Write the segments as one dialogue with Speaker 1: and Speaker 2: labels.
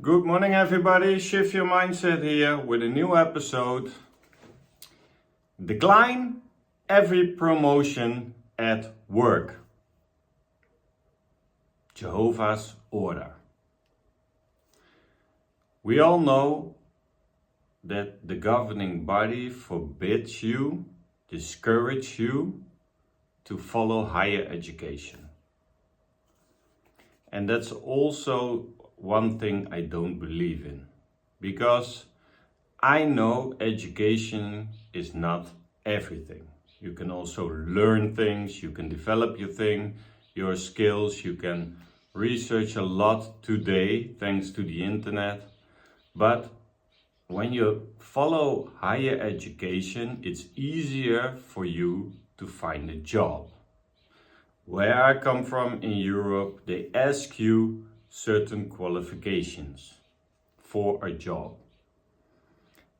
Speaker 1: Good morning, everybody. Shift your mindset here with a new episode. Decline every promotion at work. Jehovah's order. We all know that the governing body forbids you, discourages you to follow higher education. And that's also one thing I don't believe in, because I know education is not everything. You can also learn things, you can develop your skills, you can research a lot today thanks to the internet. But when you follow higher education, it's easier for you to find a job. Where I come from in Europe, they ask you certain qualifications for a job.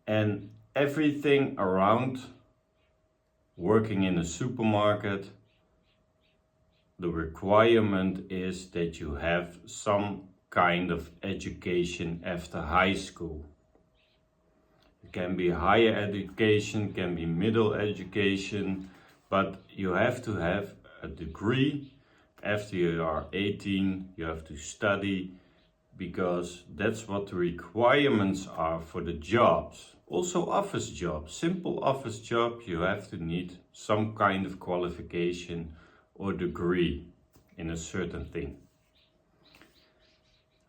Speaker 1: And everything around working in a supermarket, the requirement is that you have some kind of education after high school. It can be higher education, can be middle education, but you have to have a degree. After you are 18, you have to study, because that's what the requirements are for the jobs. Also office jobs, simple office job, you have to need some kind of qualification or degree in a certain thing.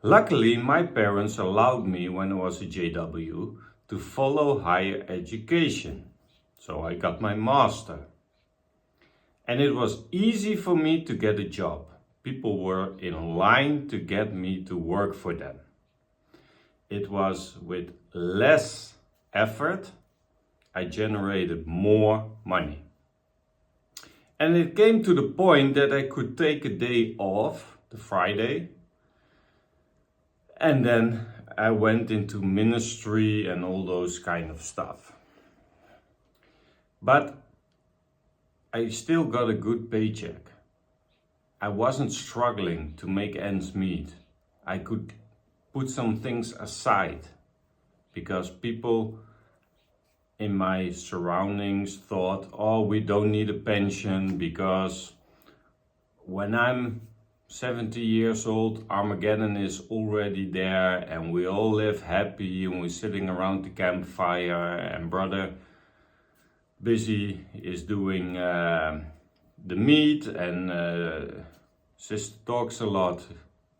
Speaker 1: Luckily, my parents allowed me, when I was a JW, to follow higher education. So I got my master. And it was easy for me to get a job. People were in line to get me to work for them. It was with less effort, I generated more money. And it came to the point that I could take a day off, the Friday, and then I went into ministry and all those kind of stuff. But I still got a good paycheck. I wasn't struggling to make ends meet. I could put some things aside because people in my surroundings thought, oh, we don't need a pension because when I'm 70 years old, Armageddon is already there and we all live happy and we're sitting around the campfire and brother busy is doing the meat and sister talks a lot,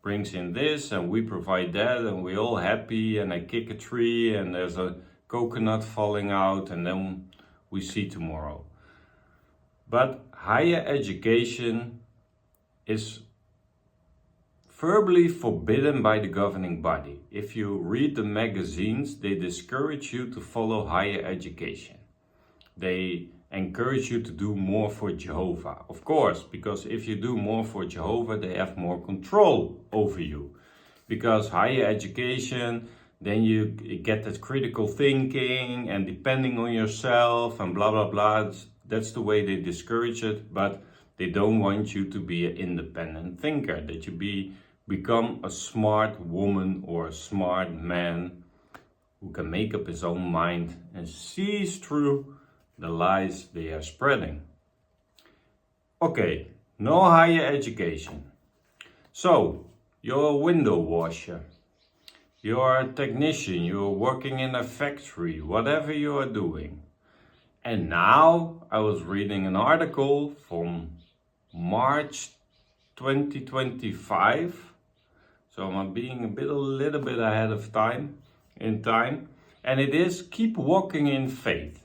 Speaker 1: brings in this and we provide that and we're all happy, and I kick a tree and there's a coconut falling out and then we see tomorrow. But higher education is verbally forbidden by the governing body. If you read the magazines, they discourage you to follow higher education. They encourage you to do more for Jehovah. Of course, because if you do more for Jehovah, they have more control over you. Because higher education, then you get that critical thinking and depending on yourself and blah, blah, blah. That's the way they discourage it, but they don't want you to be an independent thinker, that you become a smart woman or a smart man who can make up his own mind and sees through the lies they are spreading. Okay, no higher education. So, you're a window washer, you're a technician, you're working in a factory, whatever you are doing. And now I was reading an article from March 2025. So I'm being a little bit ahead of time. And it is keep walking in faith.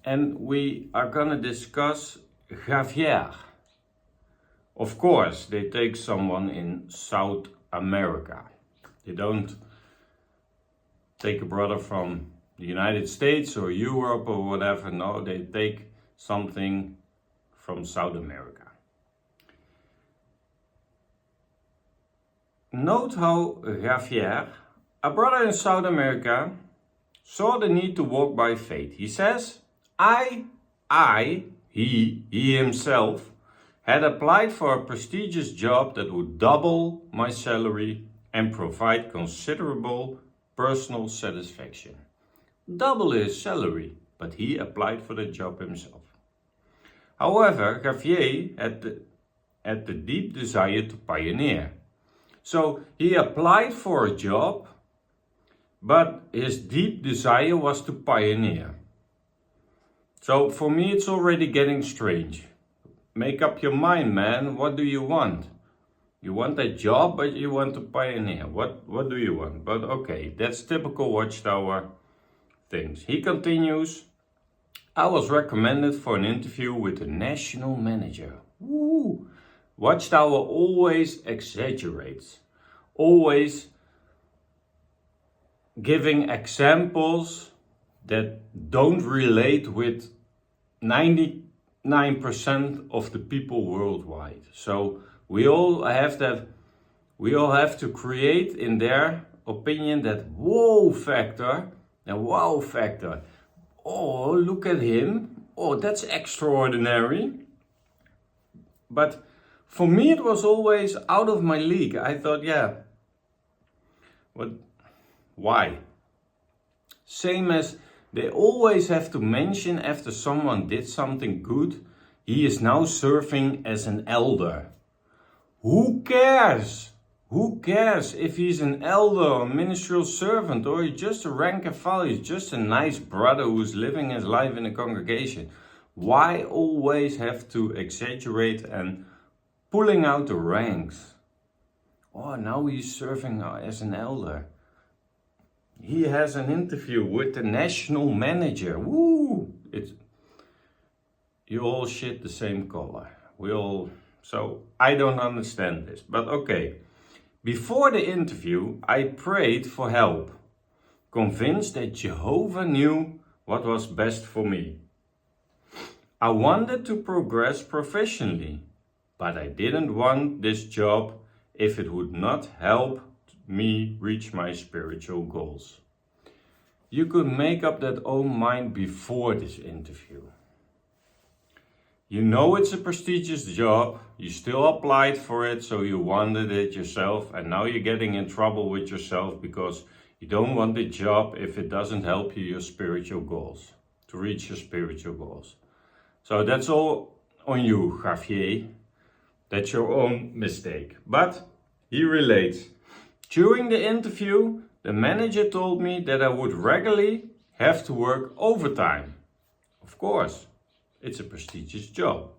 Speaker 1: And we are going to discuss Javier. Of course, they take someone in South America. They don't take a brother from the United States or Europe or whatever. No, they take something from South America. Note how Javier, a brother in South America, saw the need to walk by faith. He says, he himself, had applied for a prestigious job that would double my salary and provide considerable personal satisfaction. Double his salary, but he applied for the job himself. However, Javier had the deep desire to pioneer. So he applied for a job, but his deep desire was to pioneer. So for me, it's already getting strange. Make up your mind, man. What do you want? You want a job, but you want to pioneer. What do you want? But okay, that's typical Watchtower things. He continues, I was recommended for an interview with the national manager. Woo! Watchtower always exaggerates. Always giving examples that don't relate with 99% of the people worldwide. So we all have to create in their opinion that wow factor. Oh, look at him. Oh, that's extraordinary. But for me, it was always out of my league. I thought, yeah, why? Same as they always have to mention after someone did something good, he is now serving as an elder. Who cares? Who cares if he's an elder or ministerial servant or he's just a rank and file, he's just a nice brother who's living his life in a congregation? Why always have to exaggerate and pulling out the ranks? Oh, now he's serving as an elder. He has an interview with the national manager. Woo! You all shit the same color. So I don't understand this, but okay. Before the interview, I prayed for help, convinced that Jehovah knew what was best for me. I wanted to progress professionally, but I didn't want this job if it would not help me reach my spiritual goals. You could make up that own mind before this interview. You know it's a prestigious job, you still applied for it, so you wanted it yourself, and now you're getting in trouble with yourself because you don't want the job if it doesn't help you your spiritual goals, to reach your spiritual goals. So that's all on you, Javier. That's your own mistake. But he relates. During the interview, the manager told me that I would regularly have to work overtime. Of course. It's a prestigious job.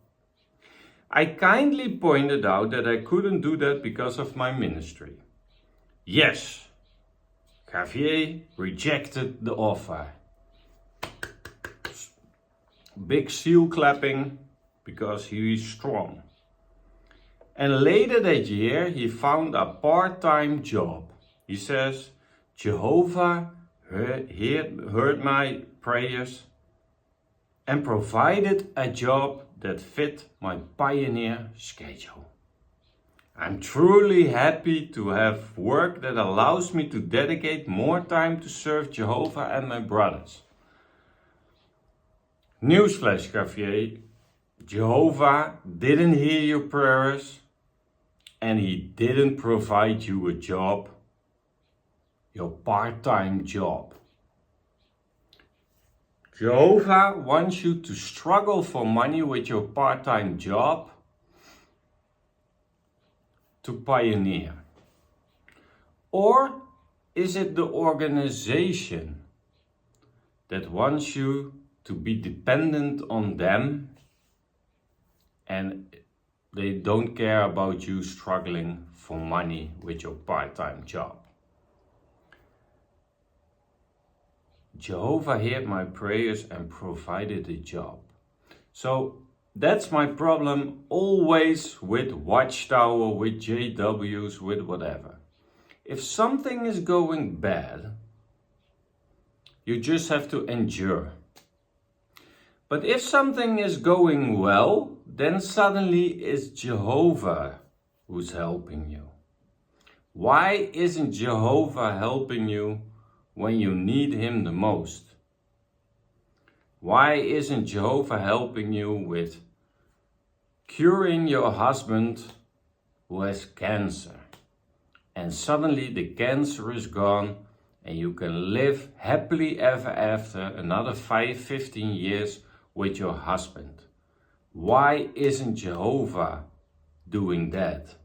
Speaker 1: I kindly pointed out that I couldn't do that because of my ministry. Yes, Javier rejected the offer. Big seal clapping because he is strong. And later that year he found a part-time job. He says, Jehovah heard my prayers and provided a job that fit my pioneer schedule. I'm truly happy to have work that allows me to dedicate more time to serve Jehovah and my brothers. Newsflash, Javier, Jehovah didn't hear your prayers and he didn't provide you a job, your part-time job. Jehovah wants you to struggle for money with your part-time job to pioneer. Or is it the organization that wants you to be dependent on them and they don't care about you struggling for money with your part-time job? Jehovah heard my prayers and provided a job. So that's my problem always with Watchtower, with JWs, with whatever. If something is going bad, you just have to endure. But if something is going well, then suddenly it's Jehovah who's helping you. Why isn't Jehovah helping you when you need him the most? Why isn't Jehovah helping you with curing your husband who has cancer? and suddenly the cancer is gone and you can live happily ever after another 15 years with your husband. Why isn't Jehovah doing that?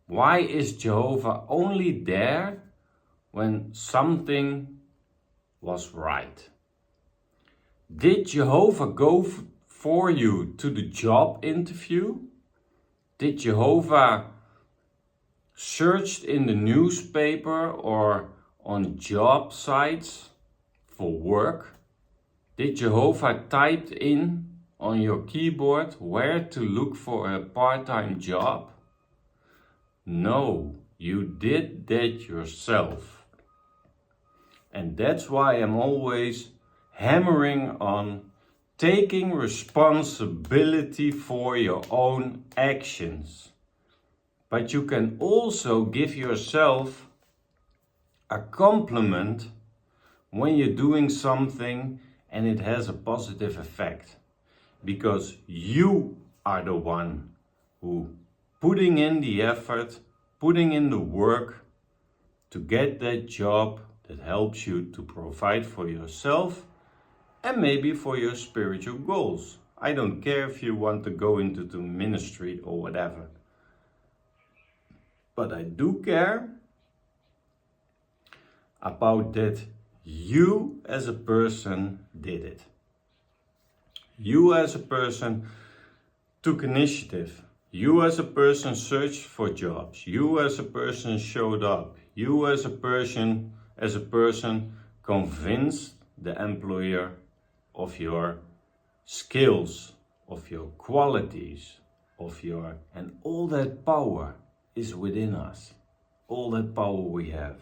Speaker 1: Why is Jehovah only there when something was right? Did Jehovah go for you to the job interview? Did Jehovah search in the newspaper or on job sites for work? Did Jehovah type in on your keyboard where to look for a part-time job? No, you did that yourself. And that's why I'm always hammering on taking responsibility for your own actions. But you can also give yourself a compliment when you're doing something and it has a positive effect. Because you are the one who putting in the effort, putting in the work to get that job that helps you to provide for yourself and maybe for your spiritual goals. I don't care if you want to go into the ministry or whatever. But I do care about that you as a person did it. You as a person took initiative. You as a person searched for jobs. You as a person showed up. You as a person convinced the employer of your skills, of your qualities, and all that power is within us. All that power we have.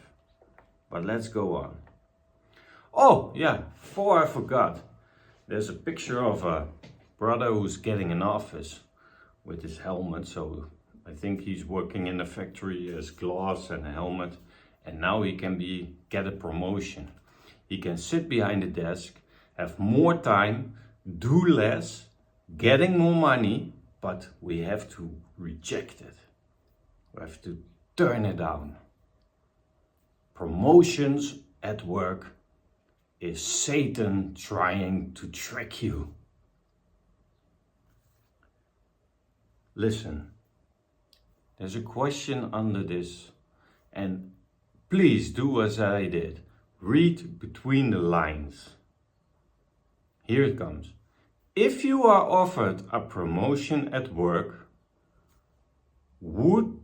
Speaker 1: But let's go on. Oh yeah, before I forgot, there's a picture of a brother who's getting an office with his helmet. So I think he's working in a factory as gloves and a helmet, and now he can get a promotion. He can sit behind the desk, have more time, do less, getting more money, but we have to reject it. We have to turn it down. Promotions at work is Satan trying to trick you. Listen, there's a question under this, and please do as I did. Read between the lines. Here it comes. If you are offered a promotion at work, would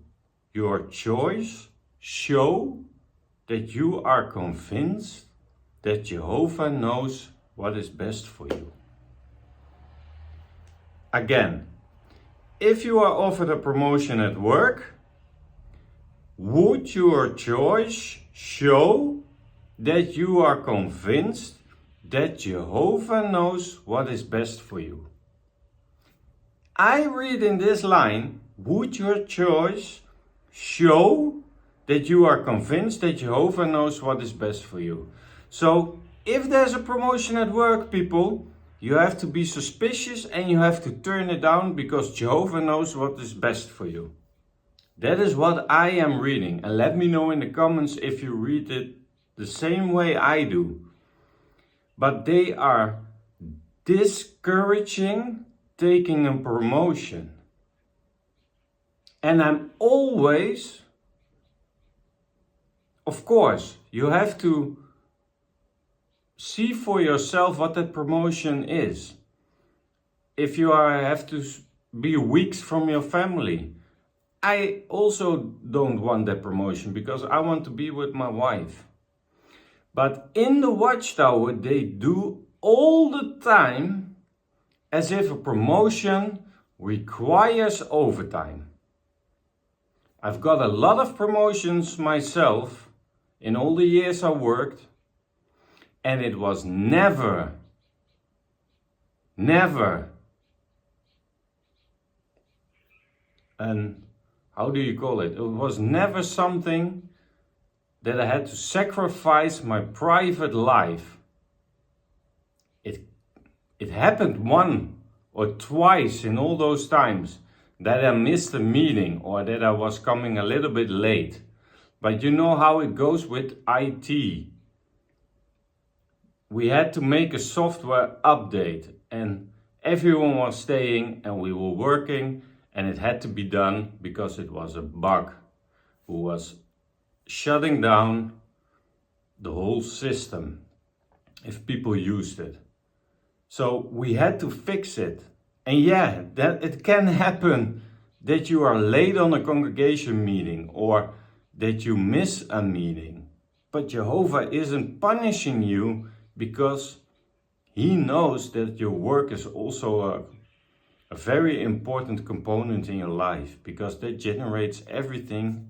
Speaker 1: your choice show that you are convinced that Jehovah knows what is best for you? Again, if you are offered a promotion at work, would your choice show that you are convinced that Jehovah knows what is best for you? I read in this line, would your choice show that you are convinced that Jehovah knows what is best for you? So, if there's a promotion at work, people, you have to be suspicious and you have to turn it down because Jehovah knows what is best for you. That is what I am reading. And let me know in the comments if you read it the same way I do. But they are discouraging taking a promotion. And I'm always, of course, you have to see for yourself what that promotion is. If you have to be weeks from your family, I also don't want that promotion because I want to be with my wife. But in the Watchtower, they do all the time as if a promotion requires overtime. I've got a lot of promotions myself in all the years I worked, and it was never, and how do you call it? It was never something that I had to sacrifice my private life. It happened one or twice in all those times that I missed a meeting or that I was coming a little bit late. But you know how it goes with IT. We had to make a software update and everyone was staying and we were working, and it had to be done because it was a bug who was shutting down the whole system if people used it. So we had to fix it. And yeah, that it can happen that you are late on a congregation meeting or that you miss a meeting. But Jehovah isn't punishing you because he knows that your work is also a very important component in your life, because that generates everything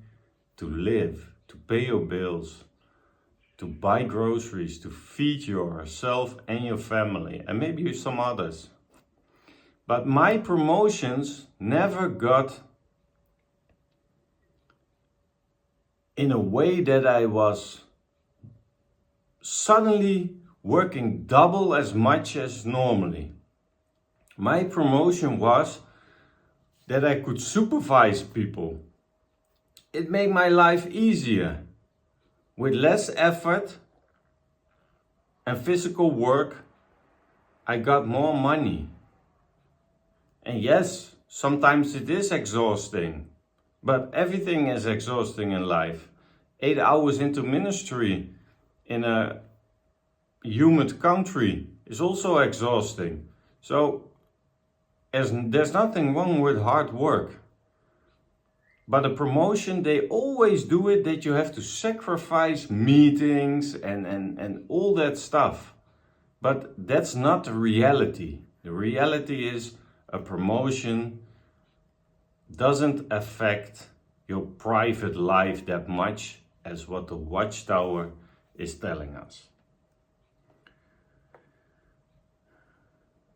Speaker 1: to live, to pay your bills, to buy groceries, to feed yourself and your family, and maybe some others. But my promotions never got in a way that I was suddenly working double as much as normally. My promotion was that I could supervise people. It made my life easier. With less effort and physical work, I got more money. And yes, sometimes it is exhausting, but everything is exhausting in life. 8 hours into ministry in a humid country is also exhausting. So there's nothing wrong with hard work. But a promotion, they always do it that you have to sacrifice meetings and all that stuff. But that's not the reality. The reality is a promotion doesn't affect your private life that much as what the Watchtower is telling us.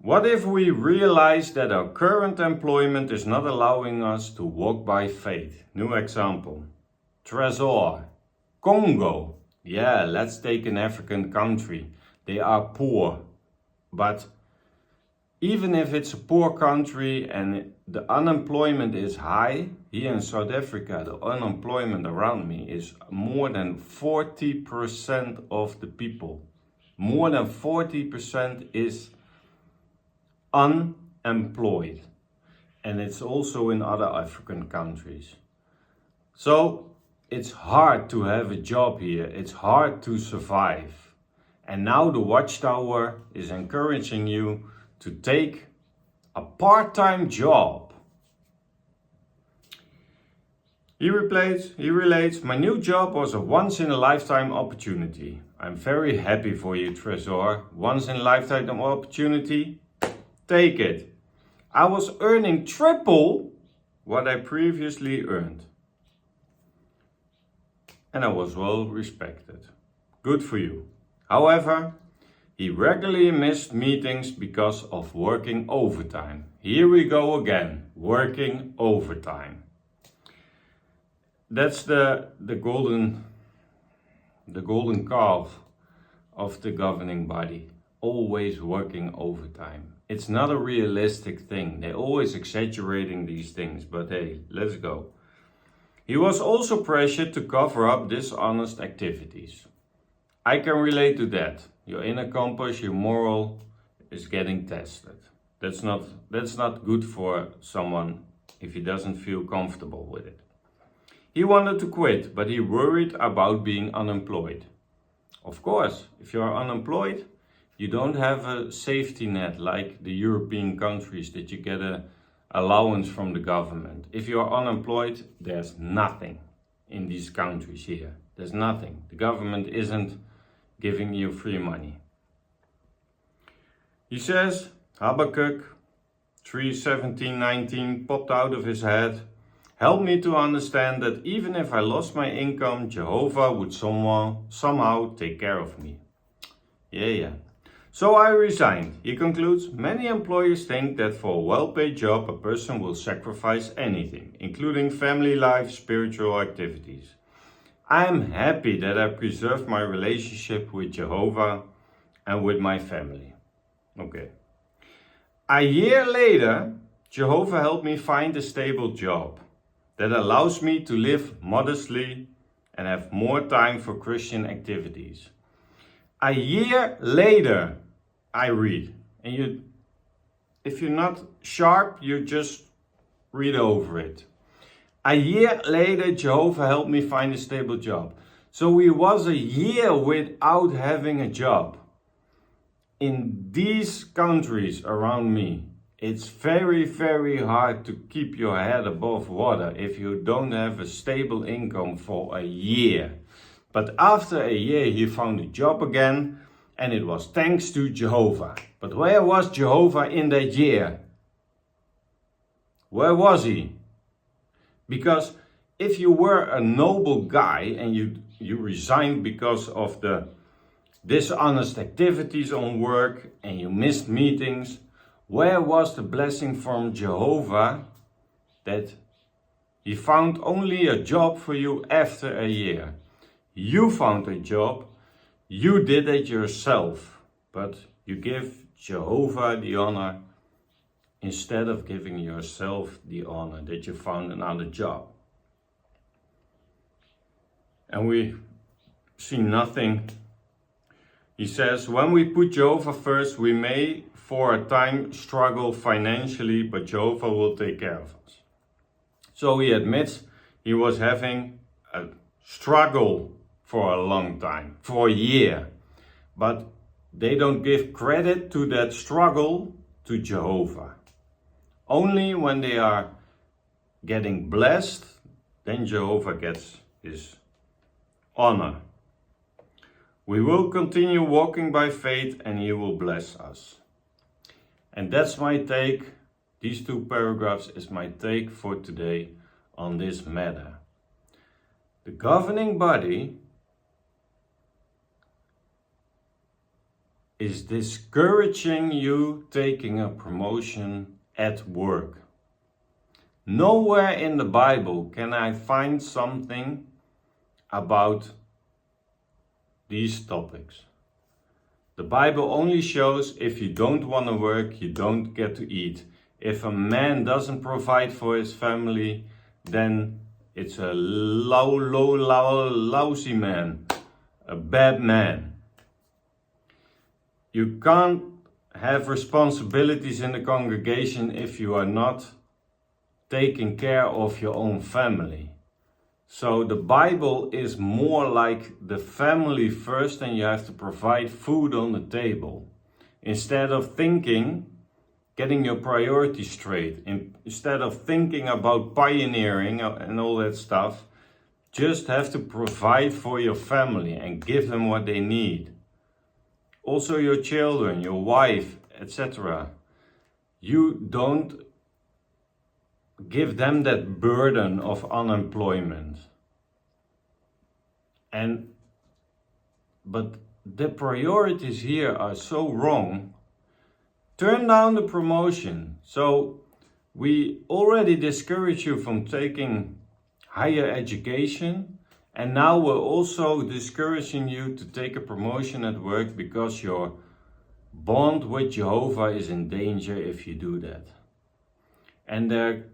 Speaker 1: What if we realize that our current employment is not allowing us to walk by faith? New example. Tresor. Congo. Yeah, let's take an African country. They are poor. But even if it's a poor country and the unemployment is high, here in South Africa, the unemployment around me is more than 40% of the people. More than 40% is unemployed, and it's also in other African countries. So it's hard to have a job here, it's hard to survive. And now the Watchtower is encouraging you to take a part-time job. He relates, my new job was a once-in-a-lifetime opportunity. I'm very happy for you, Tresor. Once-in-a-lifetime opportunity. Take it. I was earning triple what I previously earned. And I was well respected. Good for you. However, he regularly missed meetings because of working overtime. Here we go again, working overtime. That's the golden calf of the governing body. Always working overtime. It's not a realistic thing. They're always exaggerating these things, but hey, let's go. He was also pressured to cover up dishonest activities. I can relate to that. Your inner compass, your moral is getting tested. That's not good for someone if he doesn't feel comfortable with it. He wanted to quit, but he worried about being unemployed. Of course, if you are unemployed, you don't have a safety net like the European countries that you get an allowance from the government. If you are unemployed, there's nothing in these countries here. There's nothing. The government isn't giving you free money. He says, Habakkuk 3:17-19 popped out of his head. Help me to understand that even if I lost my income, Jehovah would somehow take care of me. Yeah. So I resigned. He concludes, many employers think that for a well-paid job, a person will sacrifice anything, including family life, spiritual activities. I am happy that I preserved my relationship with Jehovah and with my family. Okay. A year later, Jehovah helped me find a stable job that allows me to live modestly and have more time for Christian activities. A year later, I read, and if you're not sharp, you just read over it. A year later, Jehovah helped me find a stable job. So he was a year without having a job. In these countries around me, it's very, very hard to keep your head above water if you don't have a stable income for a year. But after a year, he found a job again, and it was thanks to Jehovah. But where was Jehovah in that year? Where was he? Because if you were a noble guy and you resigned because of the dishonest activities on work and you missed meetings, where was the blessing from Jehovah that he found only a job for you after a year? You found a job, you did it yourself, but you give Jehovah the honor instead of giving yourself the honor that you found another job. And we see nothing. He says, when we put Jehovah first, we may for a time struggle financially, but Jehovah will take care of us. So he admits he was having a struggle for a long time, for a year. But they don't give credit to that struggle to Jehovah. Only when they are getting blessed, then Jehovah gets his honor. We will continue walking by faith and he will bless us. And that's my take. These two paragraphs is my take for today on this matter. The governing body is discouraging you taking a promotion at work. Nowhere in the Bible can I find something about these topics. The Bible only shows if you don't want to work, you don't get to eat. If a man doesn't provide for his family, then it's a lousy man, a bad man. You can't have responsibilities in the congregation if you are not taking care of your own family. So the Bible is more like the family first, and you have to provide food on the table. Instead of getting your priorities straight, instead of thinking about pioneering and all that stuff, just have to provide for your family and give them what they need. Also your children, your wife, etc. You don't give them that burden of unemployment. But the priorities here are so wrong. Turn down the promotion. So we already discourage you from taking higher education, and now we're also discouraging you to take a promotion at work because your bond with Jehovah is in danger if you do that. And they're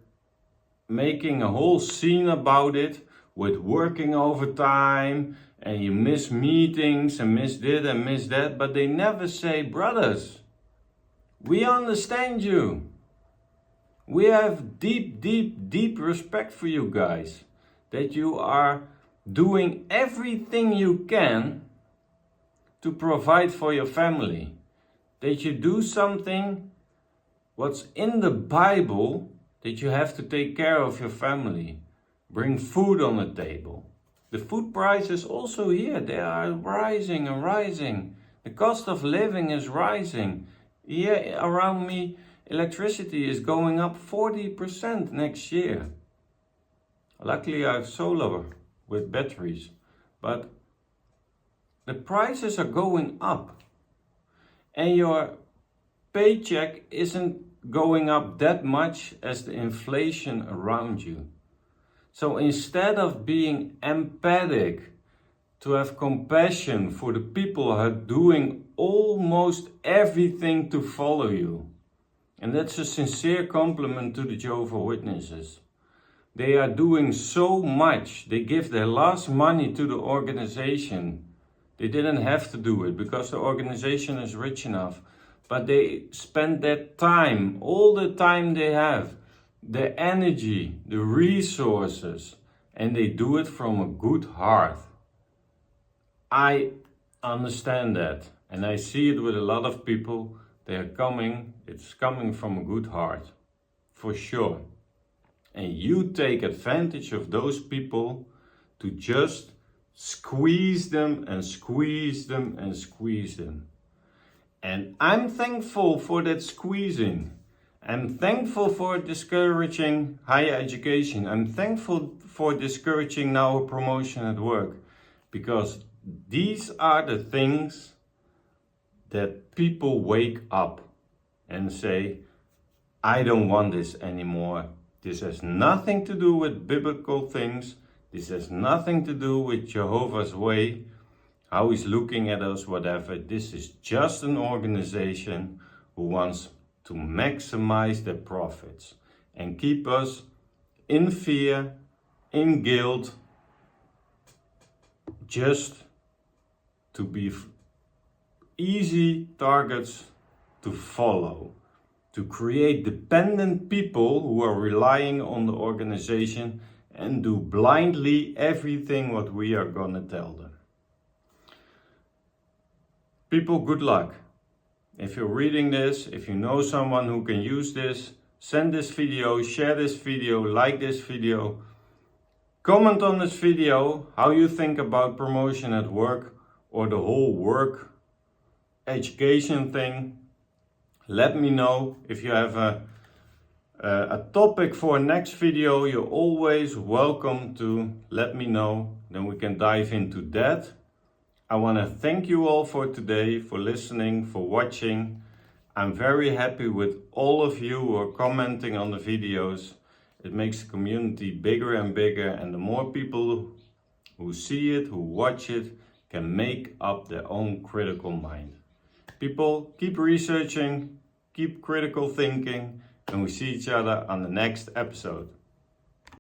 Speaker 1: making a whole scene about it with working overtime, and you miss meetings and miss this and miss that, but they never say, brothers, we understand you. We have deep, deep, deep respect for you guys, that you are doing everything you can to provide for your family, that you do something what's in the Bible, that you have to take care of your family, bring food on the table. The food prices also here, they are rising and rising. The cost of living is rising. Here around me, electricity is going up 40% next year. Luckily I have solar with batteries, but the prices are going up and your paycheck isn't going up that much as the inflation around you. So instead of being empathic, to have compassion for the people who are doing almost everything to follow you, and that's a sincere compliment to the Jehovah's Witnesses. They are doing so much. They give their last money to the organization. They didn't have to do it because the organization is rich enough. But they spend that time, all the time they have, the energy, the resources, and they do it from a good heart. I understand that, and I see it with a lot of people. It's coming from a good heart, for sure. And you take advantage of those people to just squeeze them and squeeze them and squeeze them. And I'm thankful for that squeezing. I'm thankful for discouraging higher education. I'm thankful for discouraging now a promotion at work. Because these are the things that people wake up and say, I don't want this anymore. This has nothing to do with biblical things. This has nothing to do with Jehovah's way, how he's looking at us, whatever. This is just an organization who wants to maximize their profits and keep us in fear, in guilt, just to be easy targets to follow, to create dependent people who are relying on the organization and do blindly everything what we are gonna tell them. People, good luck. If you're reading this, if you know someone who can use this, send this video, share this video, like this video. Comment on this video how you think about promotion at work or the whole work education thing. Let me know. If you have a topic for a next video, you're always welcome to let me know. Then we can dive into that. I want to thank you all for today, for listening, for watching. I'm very happy with all of you who are commenting on the videos. It makes the community bigger and bigger, and the more people who see it, who watch it, can make up their own critical mind. People, keep researching, keep critical thinking, and we see each other on the next episode.